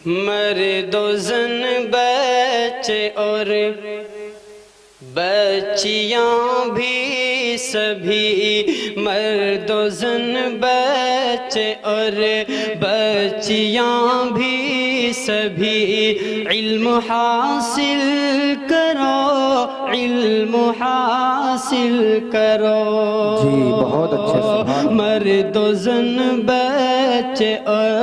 مرد و زن بچے اور بچیاں بھی سبھی، مرد و زن بچے اور بچیاں بھی سبھی، علم حاصل کرو، علم حاصل کرو۔ جی بہت اچھے، سبحان اللہ۔ مرد و زن بچے اور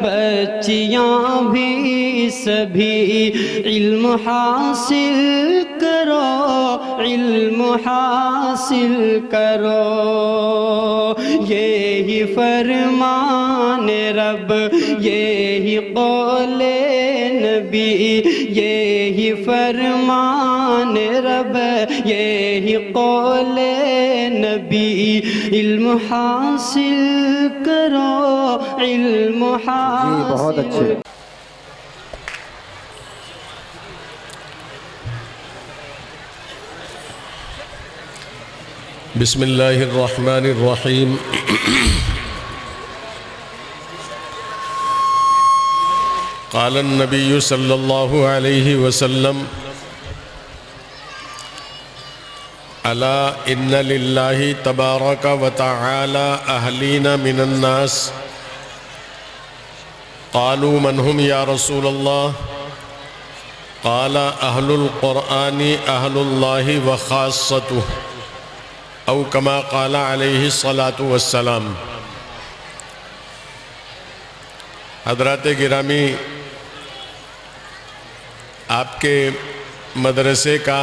بچیاں بھی سبھی، علم حاصل کرو، علم حاصل کرو۔ یہی فرمان رب، یہی قول نبی، یہی فرمان رب، یہی قول نبی، علم حاصل کرو، علم حاصل۔ جی بہت اچھے۔ بسم اللہ الرحمن الرحیم۔ قال النبی صلی اللہ علیہ وسلم: الا ان للہ تبارک وتعالی اہلین من الناس۔ قالوا من هم یا رسول اللہ؟ قال اہل القرآن اہل اللہ وخاصتہ، او کما قال علیہ الصلاۃ والسلام۔ حضرات گرامی، آپ کے مدرسے کا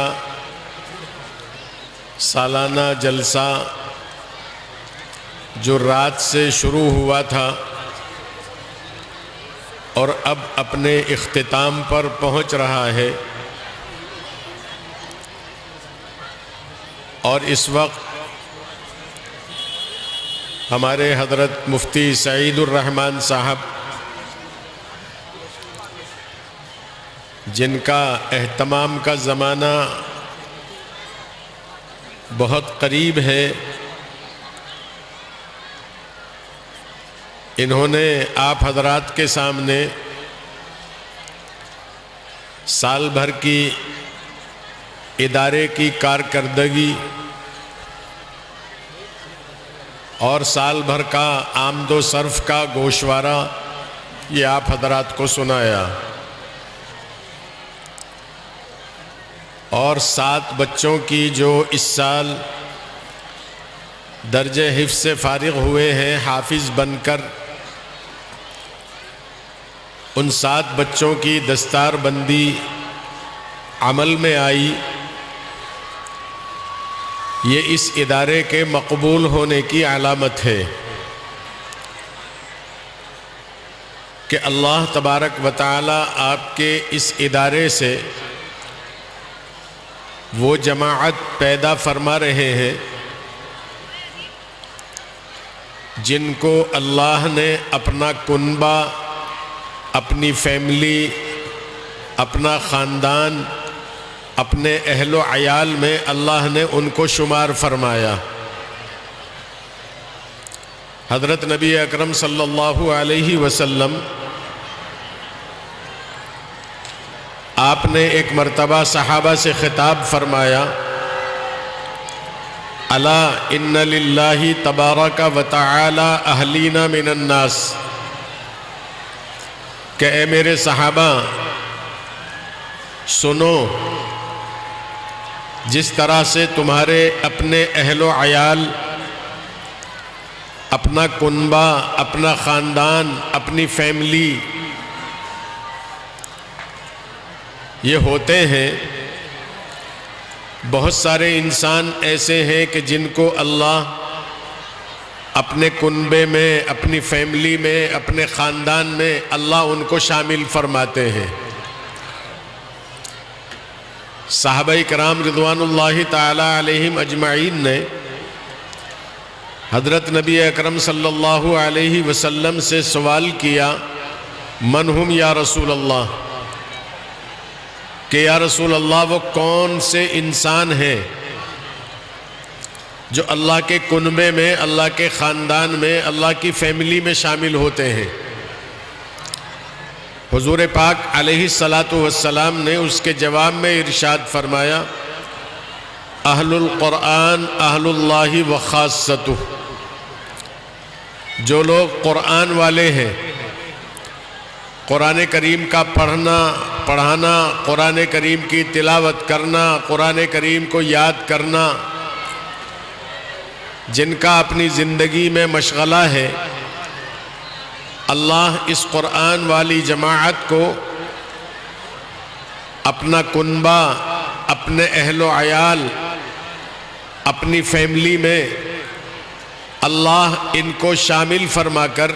سالانہ جلسہ جو رات سے شروع ہوا تھا اور اب اپنے اختتام پر پہنچ رہا ہے، اور اس وقت ہمارے حضرت مفتی سعید الرحمن صاحب، جن کا اہتمام کا زمانہ بہت قریب ہے، انہوں نے آپ حضرات کے سامنے سال بھر کی ادارے کی کارکردگی اور سال بھر کا آمد و صرف کا گوشوارہ یہ آپ حضرات کو سنایا، اور 7 بچوں کی جو اس سال درجہ حفظ سے فارغ ہوئے ہیں حافظ بن کر، ان 7 بچوں کی دستار بندی عمل میں آئی، یہ اس ادارے کے مقبول ہونے کی علامت ہے کہ اللہ تبارک و تعالی آپ کے اس ادارے سے وہ جماعت پیدا فرما رہے ہیں جن کو اللہ نے اپنا کنبہ، اپنی فیملی، اپنا خاندان، اپنے اہل و عیال میں اللہ نے ان کو شمار فرمایا۔ حضرت نبی اکرم صلی اللہ علیہ وسلم، آپ نے ایک مرتبہ صحابہ سے خطاب فرمایا: الا ان للہ تبارک و تعالی اہلین من الناس، کہ اے میرے صحابہ سنو، جس طرح سے تمہارے اپنے اہل و عیال، اپنا کنبہ، اپنا خاندان، اپنی فیملی یہ ہوتے ہیں، بہت سارے انسان ایسے ہیں کہ جن کو اللہ اپنے کنبے میں، اپنی فیملی میں، اپنے خاندان میں اللہ ان کو شامل فرماتے ہیں۔ صحابہ کرام رضوان اللہ تعالی علیہم اجمعین نے حضرت نبی اکرم صلی اللہ علیہ وسلم سے سوال کیا: من ہم یا رسول اللہ؟ کہ یا رسول اللہ وہ کون سے انسان ہیں جو اللہ کے کنبے میں، اللہ کے خاندان میں، اللہ کی فیملی میں شامل ہوتے ہیں؟ حضور پاک علیہ الصلاۃ والسلام نے اس کے جواب میں ارشاد فرمایا اہل القرآن اہل اللہ و خاصتہ، جو لوگ قرآن والے ہیں، قرآن کریم کا پڑھانا، قرآن کریم کی تلاوت کرنا، قرآن کریم کو یاد کرنا، جن کا اپنی زندگی میں مشغلہ ہے، اللہ اس قرآن والی جماعت کو اپنا کنبہ، اپنے اہل و عیال، اپنی فیملی میں اللہ ان کو شامل فرما کر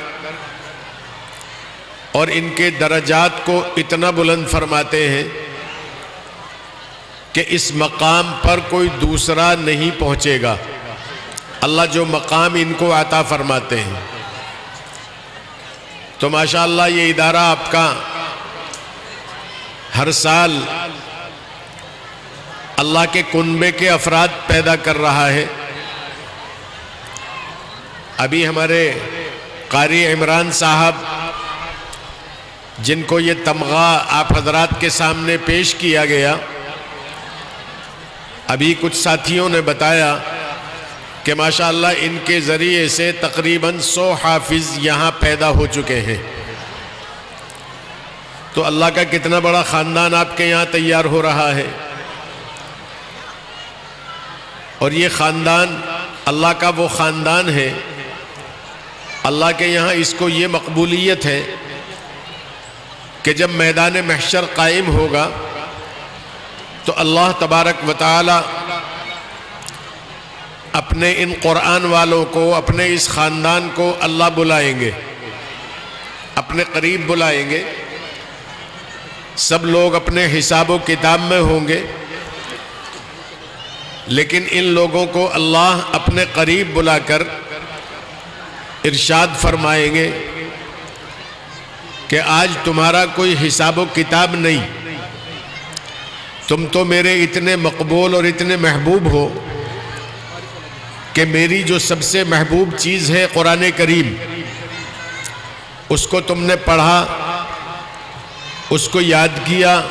اور ان کے درجات کو اتنا بلند فرماتے ہیں کہ اس مقام پر کوئی دوسرا نہیں پہنچے گا۔ اللہ جو مقام ان کو عطا فرماتے ہیں، تو ماشاءاللہ یہ ادارہ آپ کا ہر سال اللہ کے کنبے کے افراد پیدا کر رہا ہے۔ ابھی ہمارے قاری عمران صاحب، جن کو یہ تمغہ آپ حضرات کے سامنے پیش کیا گیا، ابھی کچھ ساتھیوں نے بتایا کہ ماشاءاللہ ان کے ذریعے سے تقریباً 100 حافظ یہاں پیدا ہو چکے ہیں۔ تو اللہ کا کتنا بڑا خاندان آپ کے یہاں تیار ہو رہا ہے، اور یہ خاندان اللہ کا وہ خاندان ہے، اللہ کے یہاں اس کو یہ مقبولیت ہے کہ جب میدان محشر قائم ہوگا تو اللہ تبارک و تعالی اپنے ان قرآن والوں کو، اپنے اس خاندان کو اللہ بلائیں گے، اپنے قریب بلائیں گے۔ سب لوگ اپنے حساب و کتاب میں ہوں گے، لیکن ان لوگوں کو اللہ اپنے قریب بلا کر ارشاد فرمائیں گے کہ آج تمہارا کوئی حساب و کتاب نہیں، تم تو میرے اتنے مقبول اور اتنے محبوب ہو کہ میری جو سب سے محبوب چیز ہے قرآن کریم، اس کو تم نے پڑھا، اس کو یاد کیا،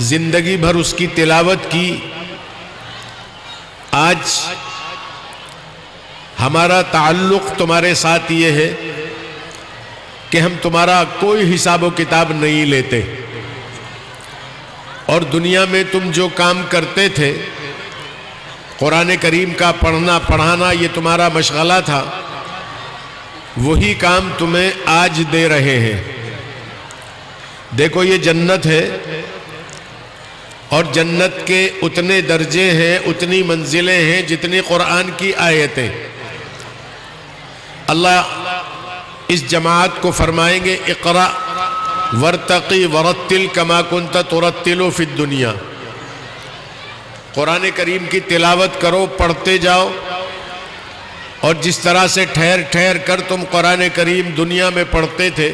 زندگی بھر اس کی تلاوت کی۔ آج ہمارا تعلق تمہارے ساتھ یہ ہے کہ ہم تمہارا کوئی حساب و کتاب نہیں لیتے، اور دنیا میں تم جو کام کرتے تھے، قرآن کریم کا پڑھنا پڑھانا یہ تمہارا مشغلہ تھا، وہی کام تمہیں آج دے رہے ہیں۔ دیکھو یہ جنت ہے، اور جنت کے اتنے درجے ہیں، اتنی منزلیں ہیں جتنی قرآن کی آیتیں۔ اللہ اس جماعت کو فرمائیں گے اقرأ ورتقی ورتل کما کنت ترتل فی الدنیا، قرآن کریم کی تلاوت کرو، پڑھتے جاؤ، اور جس طرح سے ٹھہر ٹھہر کر تم قرآن کریم دنیا میں پڑھتے تھے،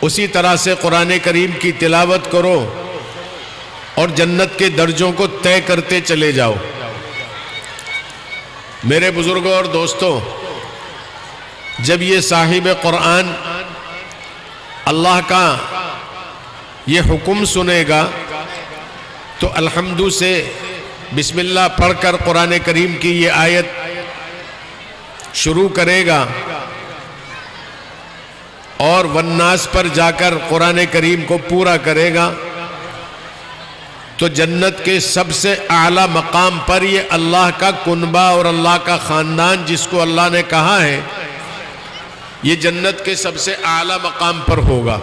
اسی طرح سے قرآن کریم کی تلاوت کرو اور جنت کے درجوں کو طے کرتے چلے جاؤ۔ میرے بزرگوں اور دوستوں، جب یہ صاحب قرآن اللہ کا یہ حکم سنے گا تو الحمد سے بسم اللہ پڑھ کر قرآن کریم کی یہ آیت شروع کرے گا، اور والناس پر جا کر قرآن کریم کو پورا کرے گا، تو جنت کے سب سے اعلیٰ مقام پر یہ اللہ کا کنبہ اور اللہ کا خاندان جس کو اللہ نے کہا ہے، یہ جنت کے سب سے اعلیٰ مقام پر ہوگا۔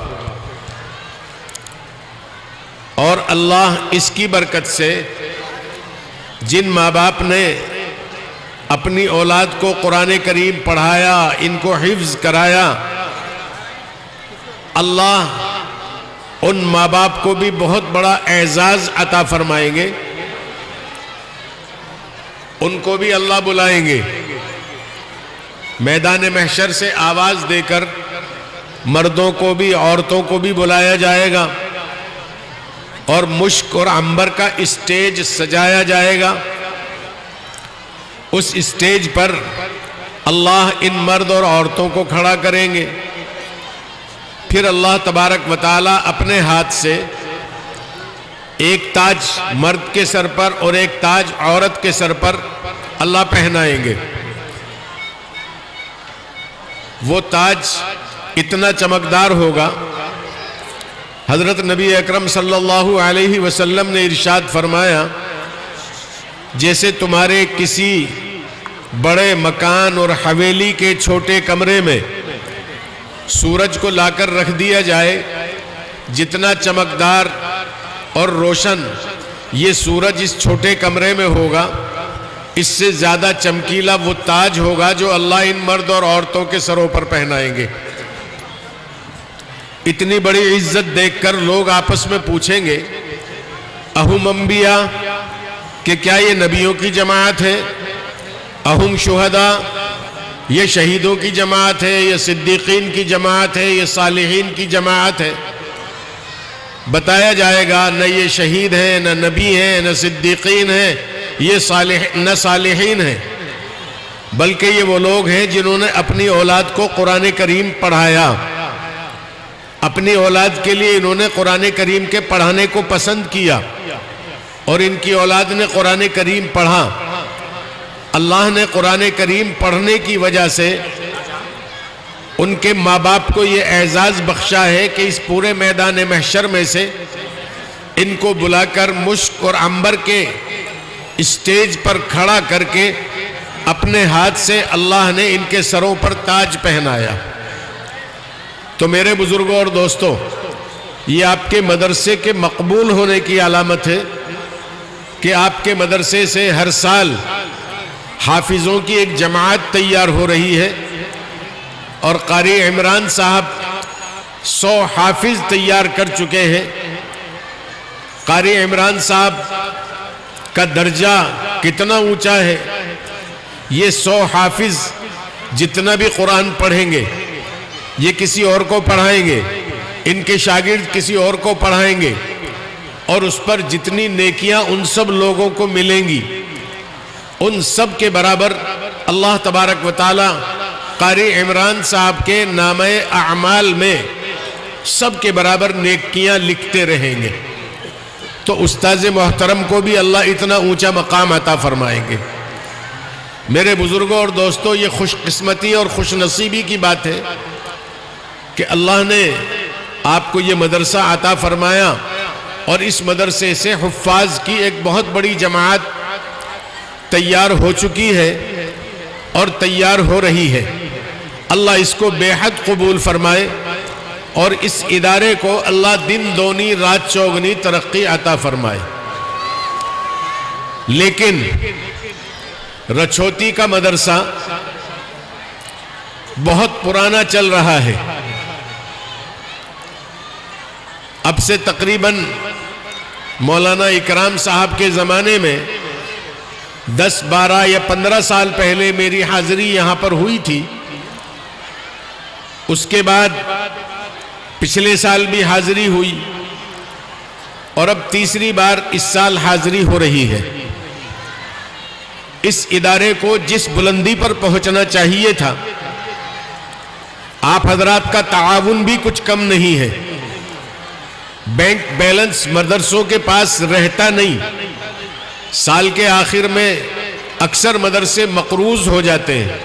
اور اللہ اس کی برکت سے جن ماں باپ نے اپنی اولاد کو قرآن کریم پڑھایا، ان کو حفظ کرایا، اللہ ان ماں باپ کو بھی بہت بڑا اعزاز عطا فرمائیں گے، ان کو بھی اللہ بلائیں گے۔ میدان محشر سے آواز دے کر مردوں کو بھی عورتوں کو بھی بلایا جائے گا، اور مشک اور عنبر کا اسٹیج سجایا جائے گا۔ اس اسٹیج پر اللہ ان مرد اور عورتوں کو کھڑا کریں گے، پھر اللہ تبارک و تعالی اپنے ہاتھ سے ایک تاج مرد کے سر پر اور ایک تاج عورت کے سر پر اللہ پہنائیں گے. وہ تاج اتنا چمکدار ہوگا. حضرت نبی اکرم صلی اللہ علیہ وسلم نے ارشاد فرمایا جیسے تمہارے کسی بڑے مکان اور حویلی کے چھوٹے کمرے میں سورج کو لا کر رکھ دیا جائے، جتنا چمکدار اور روشن یہ سورج اس چھوٹے کمرے میں ہوگا، اس سے زیادہ چمکیلا وہ تاج ہوگا جو اللہ ان مرد اور عورتوں کے سروں پر پہنائیں گے. اتنی بڑی عزت دیکھ کر لوگ آپس میں پوچھیں گے اہم انبیاء کہ کیا یہ نبیوں کی جماعت ہے؟ اہم شہداء یہ شہیدوں کی جماعت ہے، یہ صدیقین کی جماعت ہے، یہ صالحین کی جماعت ہے؟ بتایا جائے گا نہ یہ شہید ہیں، نہ نبی ہیں، نہ صدیقین ہیں، نہ صالحین ہیں، بلکہ یہ وہ لوگ ہیں جنہوں نے اپنی اولاد کو قرآن کریم پڑھایا. اپنی اولاد کے لیے انہوں نے قرآن کریم کے پڑھانے کو پسند کیا اور ان کی اولاد نے قرآن کریم پڑھا. اللہ نے قرآن کریم پڑھنے کی وجہ سے ان کے ماں باپ کو یہ اعزاز بخشا ہے کہ اس پورے میدان محشر میں سے ان کو بلا کر مشک اور عنبر کے اسٹیج پر کھڑا کر کے اپنے ہاتھ سے اللہ نے ان کے سروں پر تاج پہنایا. تو میرے بزرگوں اور دوستوں، یہ آپ کے مدرسے کے مقبول ہونے کی علامت ہے کہ آپ کے مدرسے سے ہر سال حافظوں کی ایک جماعت تیار ہو رہی ہے اور قاری عمران صاحب 100 حافظ تیار کر چکے ہیں. قاری عمران صاحب کا درجہ کتنا اونچا ہے، یہ 100 حافظ جتنا بھی قرآن پڑھیں گے یہ کسی اور کو پڑھائیں گے، ان کے شاگرد کسی اور کو پڑھائیں گے، اور اس پر جتنی نیکیاں ان سب لوگوں کو ملیں گی ان سب کے برابر اللہ تبارک و تعالی قاری عمران صاحب کے نامہ اعمال میں سب کے برابر نیکیاں لکھتے رہیں گے. تو استاذ محترم کو بھی اللہ اتنا اونچا مقام عطا فرمائیں گے. میرے بزرگوں اور دوستوں، یہ خوش قسمتی اور خوش نصیبی کی بات ہے کہ اللہ نے آپ کو یہ مدرسہ عطا فرمایا اور اس مدرسے سے حفاظ کی ایک بہت بڑی جماعت تیار ہو چکی ہے اور تیار ہو رہی ہے. اللہ اس کو بے حد قبول فرمائے اور اس ادارے کو اللہ دن دونی رات چوگنی ترقی عطا فرمائے. لیکن رچھوتی کا مدرسہ بہت پرانا چل رہا ہے. اب سے تقریباً مولانا اکرام صاحب کے زمانے میں 10 12 یا 15 سال پہلے میری حاضری یہاں پر ہوئی تھی. اس کے بعد پچھلے سال بھی حاضری ہوئی اور اب تیسری بار اس سال حاضری ہو رہی ہے. اس ادارے کو جس بلندی پر پہنچنا چاہیے تھا، آپ حضرات کا تعاون بھی کچھ کم نہیں ہے. بینک بیلنس مدرسوں کے پاس رہتا نہیں. سال کے آخر میں اکثر مدرسے مقروض ہو جاتے ہیں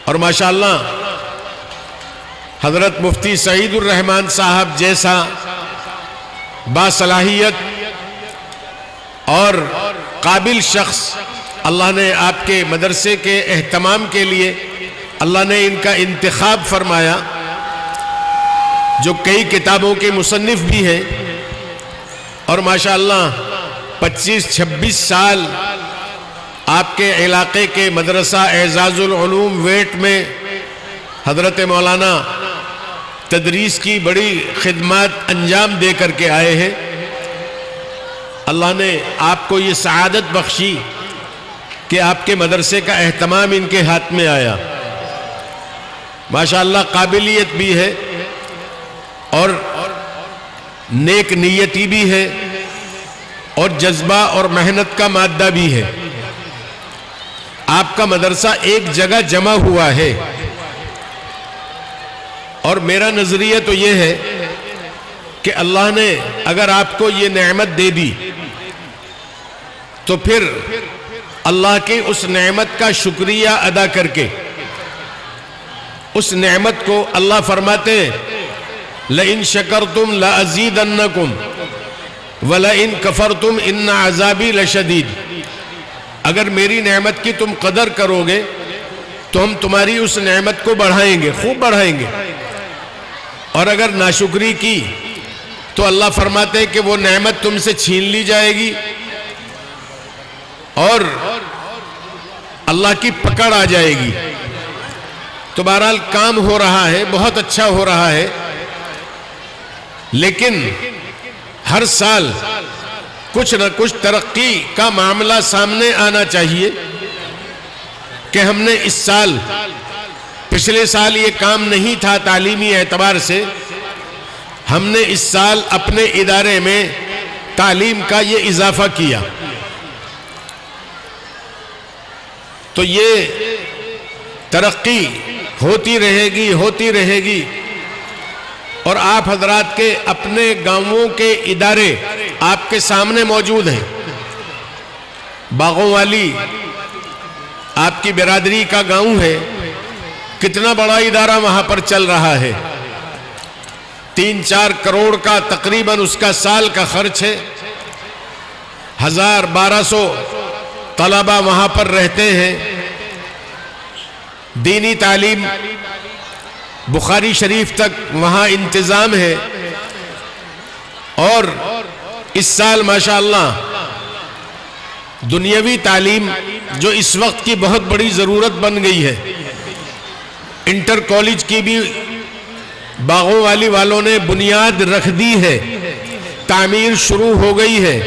اور ماشاءاللہ حضرت مفتی سعید الرحمن صاحب جیسا باصلاحیت اور قابل شخص اللہ نے آپ کے مدرسے کے اہتمام کے لیے اللہ نے ان کا انتخاب فرمایا، جو کئی کتابوں کے مصنف بھی ہیں اور ماشاءاللہ 25-26 سال آپ کے علاقے کے مدرسہ اعزاز العلوم ویٹ میں حضرت مولانا تدریس کی بڑی خدمات انجام دے کر کے آئے ہیں. اللہ نے آپ کو یہ سعادت بخشی کہ آپ کے مدرسے کا اہتمام ان کے ہاتھ میں آیا. ماشاءاللہ قابلیت بھی ہے اور نیک نیتی بھی ہے اور جذبہ اور محنت کا مادہ بھی ہے. آپ کا مدرسہ ایک جگہ جمع ہوا ہے. اور میرا نظریہ تو یہ ہے کہ اللہ نے اگر آپ کو یہ نعمت دے دی تو پھر اللہ کی اس نعمت کا شکریہ ادا کر کے اس نعمت کو اللہ فرماتے ہیں لَإِن شَكَرْتُمْ لَأَزِيدَنَّكُمْ وَلَإِن كَفَرْتُمْ إِنَّ عَذَابِي لَشَدِيدٌ، اگر میری نعمت کی تم قدر کرو گے تو ہم تمہاری اس نعمت کو بڑھائیں گے، خوب بڑھائیں گے، اور اگر ناشکری کی تو اللہ فرماتے ہیں کہ وہ نعمت تم سے چھین لی جائے گی اور اللہ کی پکڑ آ جائے گی۔ تو بہرحال کام ہو رہا ہے، بہت اچھا ہو رہا ہے، لیکن ہر سال کچھ نہ کچھ ترقی کا معاملہ سامنے آنا چاہیے کہ ہم نے اس سال، پچھلے سال یہ کام نہیں تھا تعلیمی اعتبار سے، ہم نے اس سال اپنے ادارے میں تعلیم کا یہ اضافہ کیا، تو یہ ترقی ہوتی رہے گی اور آپ حضرات کے اپنے گاؤں کے ادارے آپ کے سامنے موجود ہیں۔ باغوں والی آپ کی برادری کا گاؤں ہے، کتنا بڑا ادارہ وہاں پر چل رہا ہے، 3-4 کروڑ کا تقریباً اس کا سال کا خرچ ہے، 1200 طلبہ وہاں پر رہتے ہیں، دینی تعلیم بخاری شریف تک وہاں انتظام ہے، اور اس سال ماشاءاللہ دنیاوی تعلیم جو اس وقت کی بہت بڑی ضرورت بن گئی ہے، انٹر کالج کی بھی باغوں والی والوں نے بنیاد رکھ دی ہے، تعمیر شروع ہو گئی ہے،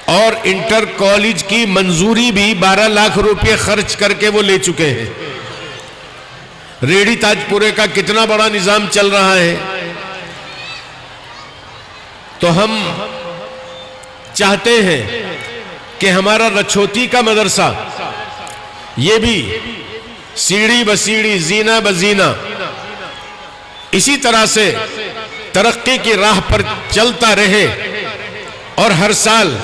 اور انٹر کالج کی منظوری بھی 12 لاکھ روپے خرچ کر کے وہ لے چکے ہیں۔ ریڈی تاج پورے کا کتنا بڑا نظام چل رہا ہے، تو ہم چاہتے ہیں کہ ہمارا رچھوتی کا مدرسہ یہ بھی سیڑھی بسیڑھی زینہ بزینہ اسی طرح سے ترقی کی راہ پر چلتا رہے، اور ہر سال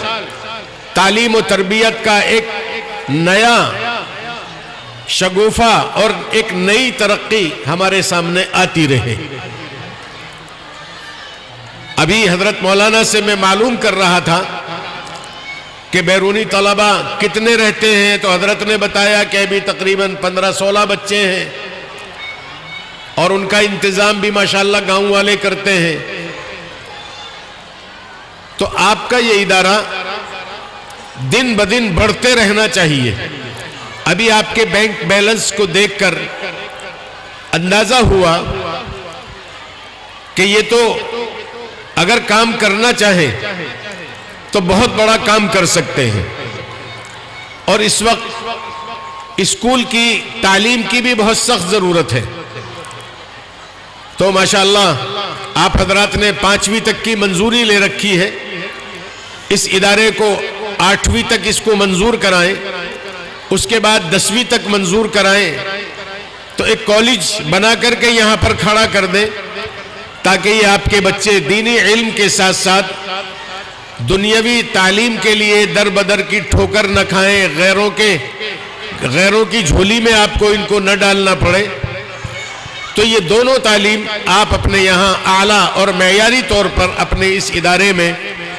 تعلیم و تربیت کا ایک نیا شگوفہ اور ایک نئی ترقی ہمارے سامنے آتی رہے۔ ابھی حضرت مولانا سے میں معلوم کر رہا تھا کہ بیرونی طلبہ کتنے رہتے ہیں، تو حضرت نے بتایا کہ ابھی تقریباً 15-16 بچے ہیں، اور ان کا انتظام بھی ماشاءاللہ گاؤں والے کرتے ہیں۔ تو آپ کا یہ ادارہ دن بدن بڑھتے رہنا چاہیے۔ ابھی آپ کے بینک بیلنس کو دیکھ کر اندازہ ہوا کہ یہ تو اگر کام کرنا چاہے تو بہت بڑا کام کر سکتے ہیں، اور اس وقت اسکول کی تعلیم کی بھی بہت سخت ضرورت ہے۔ تو ماشاءاللہ آپ حضرات نے 5ویں تک کی منظوری لے رکھی ہے، اس ادارے کو 8ویں تک اس کو منظور کرائیں، اس کے بعد 10ویں تک منظور کرائیں، تو ایک کالج بنا کر کے یہاں پر کھڑا کر دیں، تاکہ یہ آپ کے بچے دینی علم کے ساتھ ساتھ دنیاوی تعلیم کے لیے در بدر کی ٹھوکر نہ کھائیں، غیروں کی جھولی میں آپ کو ان کو نہ ڈالنا پڑے۔ تو یہ دونوں تعلیم آپ اپنے یہاں اعلیٰ اور معیاری طور پر اپنے اس ادارے میں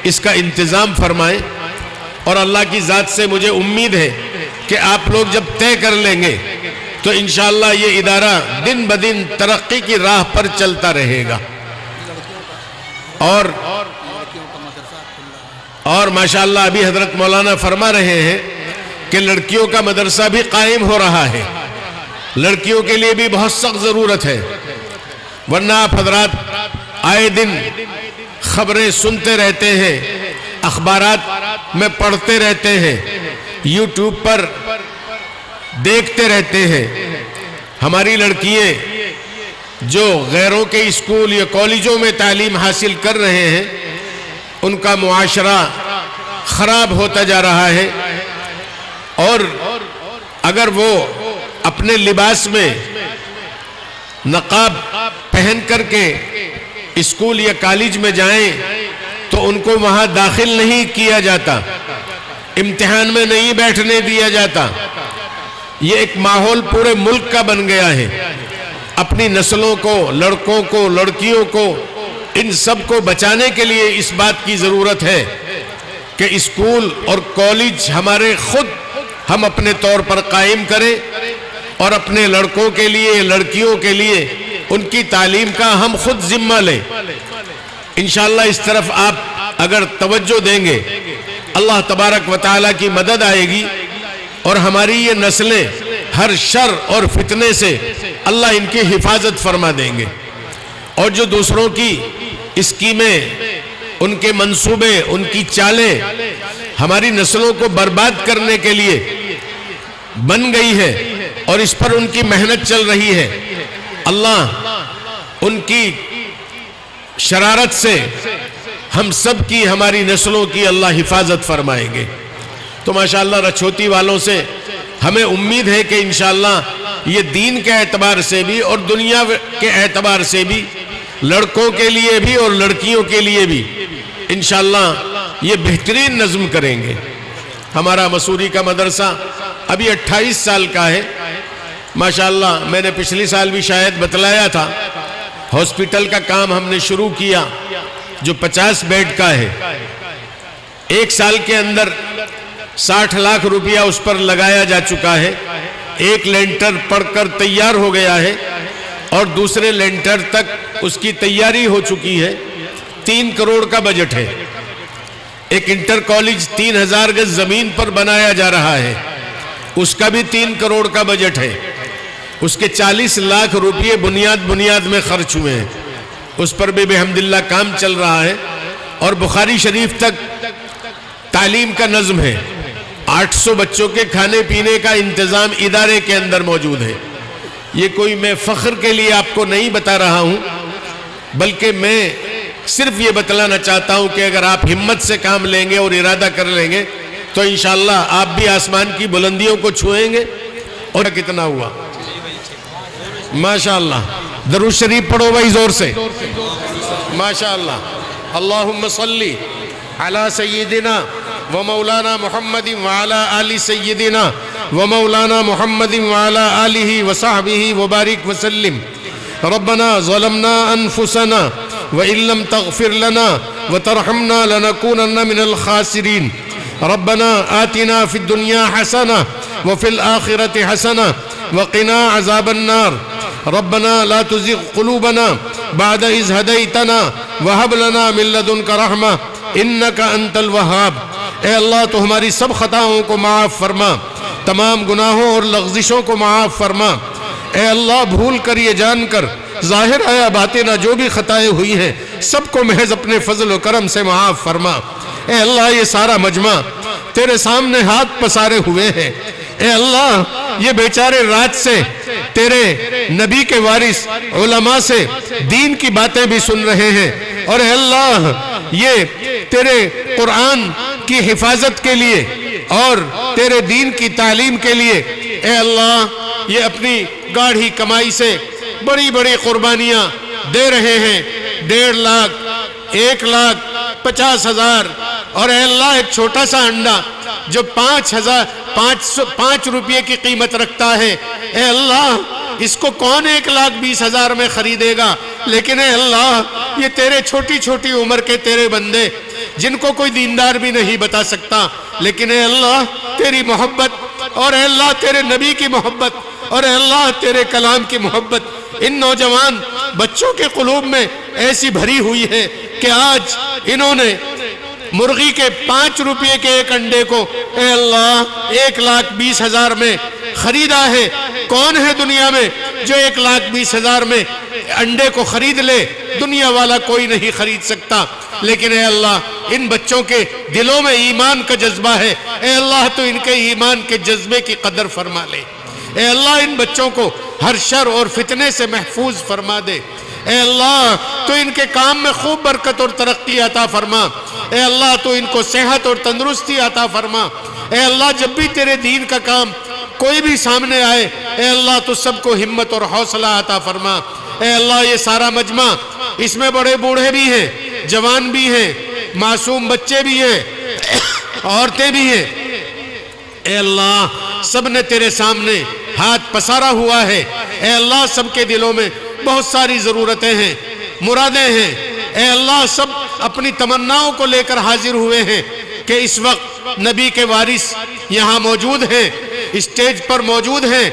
اس کا انتظام فرمائیں، اور اللہ کی ذات سے مجھے امید ہے کہ آپ لوگ جب طے کر لیں گے تو انشاءاللہ یہ ادارہ دن بدن ترقی کی راہ پر چلتا رہے گا، اور ماشاءاللہ ابھی حضرت مولانا فرما رہے ہیں کہ لڑکیوں کا مدرسہ بھی قائم ہو رہا ہے، لڑکیوں کے لیے بھی بہت سخت ضرورت ہے، ورنہ آپ حضرات آئے دن خبریں سنتے رہتے ہیں، اخبارات میں پڑھتے رہتے ہیں، یوٹیوب پر دیکھتے رہتے ہیں، ہماری لڑکیاں جو غیروں کے اسکول یا کالجوں میں تعلیم حاصل کر رہے ہیں، ان کا معاشرہ خراب ہوتا جا رہا ہے، اور اگر وہ اپنے لباس میں نقاب پہن کر کے اسکول یا کالج میں جائیں تو ان کو وہاں داخل نہیں کیا جاتا، امتحان میں نہیں بیٹھنے دیا جاتا۔ یہ ایک ماحول پورے ملک کا بن گیا ہے۔ اپنی نسلوں کو، لڑکوں کو، لڑکیوں کو، ان سب کو بچانے کے لیے اس بات کی ضرورت ہے کہ اسکول اور کالج ہمارے خود ہم اپنے طور پر قائم کریں اور اپنے لڑکوں کے لیے، لڑکیوں کے لیے ان کی تعلیم کا ہم خود ذمہ لیں۔ انشاءاللہ اس طرف آپ اگر توجہ دیں گے، اللہ تبارک و تعالیٰ کی مدد آئے گی اور ہماری یہ نسلیں ہر شر اور فتنے سے اللہ ان کی حفاظت فرما دیں گے۔ اور جو دوسروں کی اسکیمیں، ان کے منصوبے، ان کی چالیں ہماری نسلوں کو برباد کرنے کے لیے بن گئی ہے اور اس پر ان کی محنت چل رہی ہے، اللہ ان کی شرارت سے ہم سب کی، ہماری نسلوں کی اللہ حفاظت فرمائیں گے۔ تو ماشاءاللہ رچھوتی والوں سے ہمیں امید ہے کہ انشاءاللہ یہ دین کے اعتبار سے بھی اور دنیا کے اعتبار سے بھی، لڑکوں کے لیے بھی اور لڑکیوں کے لیے بھی انشاءاللہ یہ بہترین نظم کریں گے۔ ہمارا مسوری کا مدرسہ ابھی 28 سال کا ہے ماشاءاللہ۔ میں نے پچھلی سال بھی شاید بتلایا تھا، ہاسپٹل کا کام ہم نے شروع کیا جو 50 بیڈ کا ہے۔ ایک سال کے اندر 60 لاکھ روپیہ اس پر لگایا جا چکا ہے۔ ایک لینٹر پڑ کر تیار ہو گیا ہے اور دوسرے لینٹر تک اس کی تیاری ہو چکی ہے۔ 3 کروڑ کا بجٹ ہے۔ ایک انٹر کالج 3000 گز زمین پر بنایا جا رہا ہے، اس کا بھی 3 کروڑ کا بجٹ ہے۔ اس کے 40 لاکھ روپیے بنیاد میں خرچ ہوئے ہیں، اس پر بھی بحمداللہ کام چل رہا ہے۔ اور بخاری شریف تک تعلیم کا نظم ہے۔ 800 بچوں کے کھانے پینے کا انتظام ادارے کے اندر موجود ہے۔ یہ کوئی میں فخر کے لیے آپ کو نہیں بتا رہا ہوں، بلکہ میں صرف یہ بتلانا چاہتا ہوں کہ اگر آپ ہمت سے کام لیں گے اور ارادہ کر لیں گے تو انشاءاللہ آپ بھی آسمان کی بلندیوں کو چھوئیں گے۔ اور کتنا ہوا ماشاءاللہ، درود شریف پڑھو بھائی زور سے ماشاءاللہ۔ اللہم صلی علی سیدنا و مولانا محمد وعلی آل سیدنا و مولانا محمد وعلی آلہ وصحبہ وبارک وسلم۔ ربنا ظلمنا انفسنا وإن لم تغفر لنا وترحمنا لنكونن من الخاسرين۔ ربنا آتنا في الدنيا حسنة وفي الآخرة حسنة وقنا عذاب النار۔ ربنا لا تزغ قلوبنا بعد إذ هديتنا وهب لنا من لدنك رحمة إنك أنت الوهاب۔ اے اللہ تو ہماری سب خطاؤں کو معاف فرما، تمام گناہوں اور لغزشوں کو معاف فرما۔ اے اللہ بھول کر یہ جان کر، ظاہر آیا باطنہ جو بھی خطائیں ہوئی ہیں سب کو محض اپنے فضل و کرم سے معاف فرما۔ اے اللہ یہ سارا مجمع تیرے سامنے ہاتھ پسارے ہوئے ہیں۔ اے اللہ یہ بیچارے رات سے تیرے نبی کے وارث علماء سے دین کی باتیں بھی سن رہے ہیں، اور اے اللہ یہ تیرے قرآن کی حفاظت کے لیے اور تیرے دین کی تعلیم کے لیے اے اللہ یہ اپنی گاڑھی کمائی سے بڑی بڑی قربانیاں دے رہے ہیں۔ 1.5 لاکھ، 1,50,000، اور اے اللہ ایک چھوٹا سا انڈا جو 5 روپے کی قیمت رکھتا ہے، اے اللہ اس کو کون 1,20,000 میں خریدے گا؟ لیکن اے اللہ یہ تیرے چھوٹی چھوٹی عمر کے تیرے بندے جن کو کوئی دیندار بھی نہیں بتا سکتا، لیکن اے اللہ تیری محبت اور اے اللہ تیرے نبی کی محبت اور اے اللہ تیرے کلام کی محبت ان نوجوان بچوں کے قلوب میں ایسی بھری ہوئی ہے کہ آج انہوں نے مرغی کے 5 روپے کے ایک انڈے کو اے اللہ 1,20,000 میں خریدا ہے۔ کون ہے دنیا میں جو 1,20,000 میں انڈے کو خرید لے؟ دنیا والا کوئی نہیں خرید سکتا، لیکن اے اللہ ان بچوں کے دلوں میں ایمان کا جذبہ ہے۔ اے اللہ تو ان کے ایمان کے جذبے کی قدر فرما لے۔ اے اللہ ان بچوں کو ہر شر اور فتنے سے محفوظ فرما دے۔ اے اللہ تو ان کے کام میں خوب برکت اور ترقی عطا فرما۔ اے اللہ تو ان کو صحت اور تندرستی عطا فرما۔ اے اللہ جب بھی تیرے دین کا کام کوئی بھی سامنے آئے اے اللہ تو سب کو ہمت اور حوصلہ عطا فرما۔ اے اللہ یہ سارا مجمع، اس میں بڑے بوڑھے بھی ہیں، جوان بھی ہیں، معصوم بچے بھی ہیں، عورتیں بھی ہیں، اے اللہ سب نے تیرے سامنے ہاتھ پسارا ہوا ہے۔ اے اللہ سب کے دلوں میں بہت ساری ضرورتیں ہیں، مرادیں ہیں، اے اللہ سب اپنی تمناؤں کو لے کر حاضر ہوئے ہیں کہ اس وقت نبی کے وارث یہاں موجود ہیں، اسٹیج پر موجود ہیں،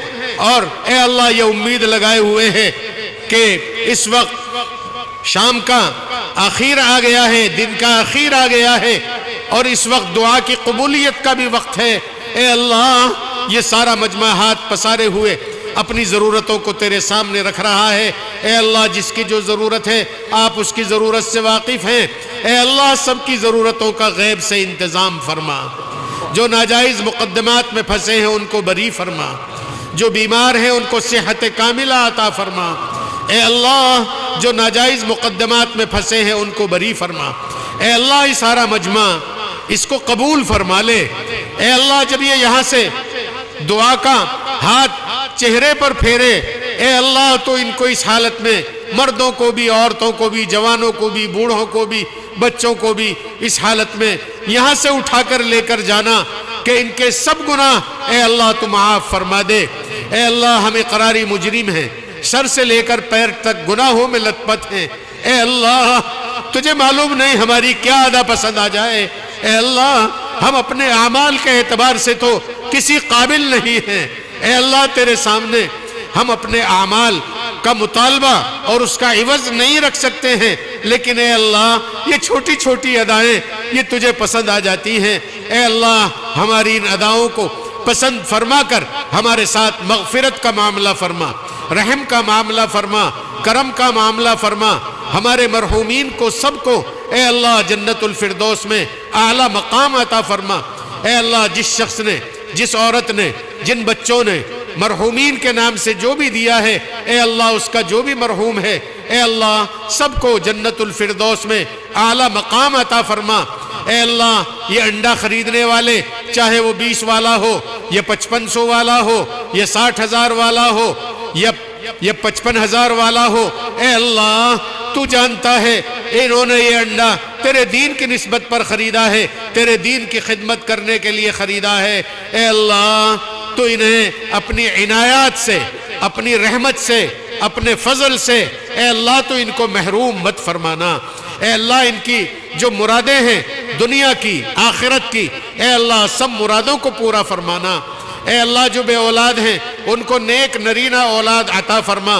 اور اے اللہ یہ امید لگائے ہوئے ہیں کہ اس وقت شام کا آخر آ گیا ہے، دن کا آخر آ گیا ہے، اور اس وقت دعا کی قبولیت کا بھی وقت ہے۔ اے اللہ یہ سارا مجمع ہاتھ پسارے ہوئے اپنی ضرورتوں کو تیرے سامنے رکھ رہا ہے۔ اے اللہ جس کی جو ضرورت ہے آپ اس کی ضرورت سے واقف ہیں۔ اے اللہ سب کی ضرورتوں کا غیب سے انتظام فرما، جو ناجائز مقدمات میں پھنسے ہیں ان کو بری فرما، جو بیمار ہیں ان کو صحت کاملہ عطا فرما۔ اے اللہ جو ناجائز مقدمات میں پھنسے ہیں ان کو بری فرما۔ اے اللہ یہ سارا مجمع اس کو قبول فرما لے۔ اے اللہ جب یہ یہاں سے دعا کا ہاتھ چہرے پر پھیرے، اے اللہ تو ان کو اس حالت میں، مردوں کو بھی، عورتوں کو بھی، جوانوں کو بھی، بوڑھوں کو بھی، بچوں کو بھی اس حالت میں یہاں سے اٹھا کر لے کر جانا کہ ان کے سب گناہ اے اللہ تو معاف فرما دے۔ اے اللہ ہم اقراری مجرم ہیں، سر سے لے کر پیر تک گناہوں میں لت پت ہیں۔ اے اللہ تجھے معلوم نہیں ہماری کیا ادا پسند آ جائے۔ اے اللہ ہم اپنے اعمال کے اعتبار سے تو کسی قابل نہیں ہیں۔ اے اللہ تیرے سامنے ہم اپنے اعمال کا مطالبہ اور اس کا عوض نہیں رکھ سکتے ہیں، لیکن اے اللہ یہ چھوٹی چھوٹی ادائیں یہ تجھے پسند آ جاتی ہیں۔ اے اللہ ہماری ان اداؤں کو پسند فرما کر ہمارے ساتھ مغفرت کا معاملہ فرما، رحم کا معاملہ فرما، کرم کا معاملہ فرما۔ ہمارے مرحومین کو سب کو اے اللہ جنت الفردوس میں اعلیٰ مقام عطا فرما۔ اے اللہ جس شخص نے، جس عورت نے، جن بچوں نے مرحومین کے نام سے جو بھی دیا ہے، اے اللہ اس کا جو بھی مرحوم ہے، اے اللہ سب کو جنت الفردوس میں اعلیٰ مقام عطا فرما۔ اے اللہ یہ انڈا خریدنے والے، چاہے وہ 20 والا ہو یا 5500 والا ہو یا 60,000 والا ہو یا 55,000 والا ہو، اے اللہ تو جانتا ہے انہوں نے یہ انڈا تیرے دین کی نسبت پر خریدا ہے، تیرے دین کی خدمت کرنے کے لیے خریدا ہے۔ اے اللہ تو انہیں اپنی عنایات سے، اپنی رحمت سے، اپنے فضل سے اے اللہ تو ان کو محروم مت فرمانا۔ اے اللہ ان کی جو مرادیں ہیں دنیا کی، آخرت کی، اے اللہ سب مرادوں کو پورا فرمانا۔ اے اللہ جو بے اولاد ہیں ان کو نیک نرینہ اولاد عطا فرما۔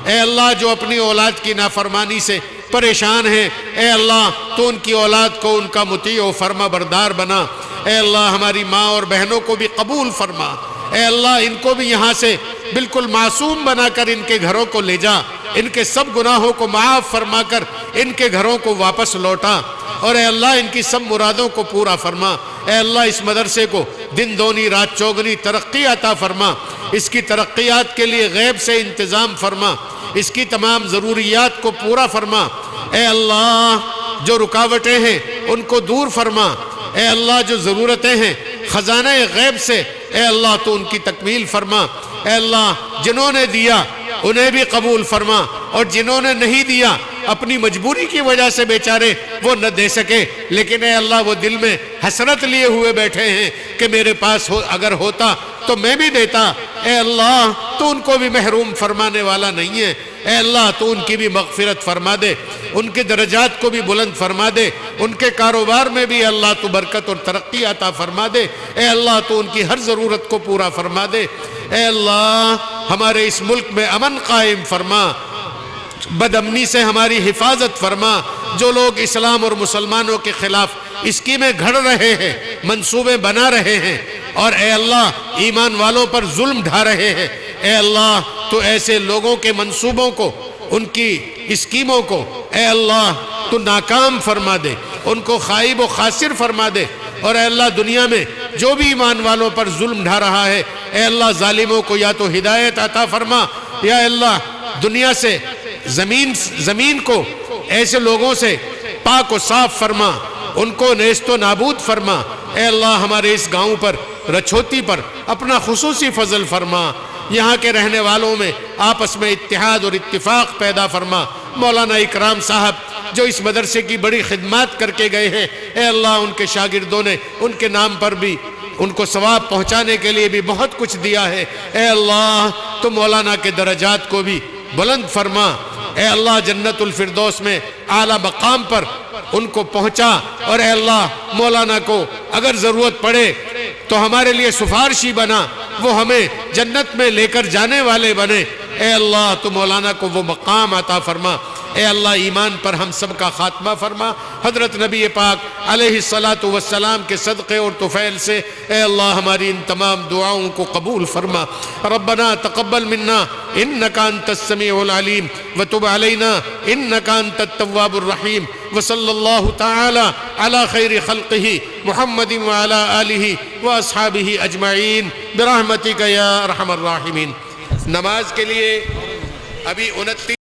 اے اللہ جو اپنی اولاد کی نافرمانی سے پریشان ہیں، اے اللہ تو ان کی اولاد کو ان کا مطیع و فرما بردار بنا۔ اے اللہ ہماری ماں اور بہنوں کو بھی قبول فرما۔ اے اللہ ان کو بھی یہاں سے بالکل معصوم بنا کر ان کے گھروں کو لے جا، ان کے سب گناہوں کو معاف فرما کر ان کے گھروں کو واپس لوٹا، اور اے اللہ ان کی سب مرادوں کو پورا فرما۔ اے اللہ اس مدرسے کو دن دونی رات چوگنی ترقی عطا فرما، اس کی ترقیات کے لیے غیب سے انتظام فرما، اس کی تمام ضروریات کو پورا فرما۔ اے اللہ جو رکاوٹیں ہیں ان کو دور فرما۔ اے اللہ جو ضرورتیں ہیں خزانہ غیب سے اے اللہ تو ان کی تکمیل فرما۔ اے اللہ جنہوں نے دیا انہیں بھی قبول فرما، اور جنہوں نے نہیں دیا اپنی مجبوری کی وجہ سے بیچارے وہ نہ دے سکے، لیکن اے اللہ وہ دل میں حسرت لیے ہوئے بیٹھے ہیں کہ میرے پاس اگر ہوتا تو میں بھی دیتا۔ اے اللہ تو ان کو بھی محروم فرمانے والا نہیں ہے۔ اے اللہ تو ان کی بھی مغفرت فرما دے، ان کے درجات کو بھی بلند فرما دے، ان کے کاروبار میں بھی اللہ تو برکت اور ترقی عطا فرما دے۔ اے اللہ تو ان کی ہر ضرورت کو پورا فرما دے۔ اے اللہ ہمارے اس ملک میں امن قائم فرما، بد امنی سے ہماری حفاظت فرما۔ جو لوگ اسلام اور مسلمانوں کے خلاف اسکیمیں گھڑ رہے ہیں، منصوبے بنا رہے ہیں، اور اے اللہ ایمان والوں پر ظلم ڈھا رہے ہیں، اے اللہ تو ایسے لوگوں کے منصوبوں کو، ان کی اسکیموں کو اے اللہ تو ناکام فرما دے، ان کو خائب و خاسر فرما دے۔ اور اے اللہ دنیا میں جو بھی ایمان والوں پر ظلم ڈھا رہا ہے، اے اللہ ظالموں کو یا تو ہدایت عطا فرما، یا اے اللہ دنیا سے زمین کو ایسے لوگوں سے پاک و صاف فرما، ان کو نیست و نابود فرما۔ اے اللہ ہمارے اس گاؤں پر، رچھوتی پر اپنا خصوصی فضل فرما، یہاں کے رہنے والوں میں آپس میں اتحاد اور اتفاق پیدا فرما۔ مولانا اکرام صاحب جو اس مدرسے کی بڑی خدمات کر کے گئے ہیں، اے اللہ ان کے شاگردوں نے ان کے نام پر بھی ان کو ثواب پہنچانے کے لیے بھی بہت کچھ دیا ہے۔ اے اللہ تو مولانا کے درجات کو بھی بلند فرما۔ اے اللہ جنت الفردوس میں اعلیٰ مقام پر ان کو پہنچا، اور اے اللہ مولانا کو اگر ضرورت پڑے تو ہمارے لیے سفارشی بنا، وہ ہمیں جنت میں لے کر جانے والے بنے۔ اے اللہ تو مولانا کو وہ مقام عطا فرما۔ اے اللہ ایمان پر ہم سب کا خاتمہ فرما۔ حضرت نبی پاک علیہ الصلاۃ والسلام کے صدقے اور طفیل سے اے اللہ ہماری ان تمام دعاؤں کو قبول فرما۔ ربنا تقبل منا انک انت السمیع العلیم وتب علینا انک انت التواب الرحیم، وصلی اللہ تعالی علی خیر خلقہ محمد وعلی آلہ واصحابہ اجمعین برحمتک یا ارحم الراحمین۔ نماز کے لیے ابھی 29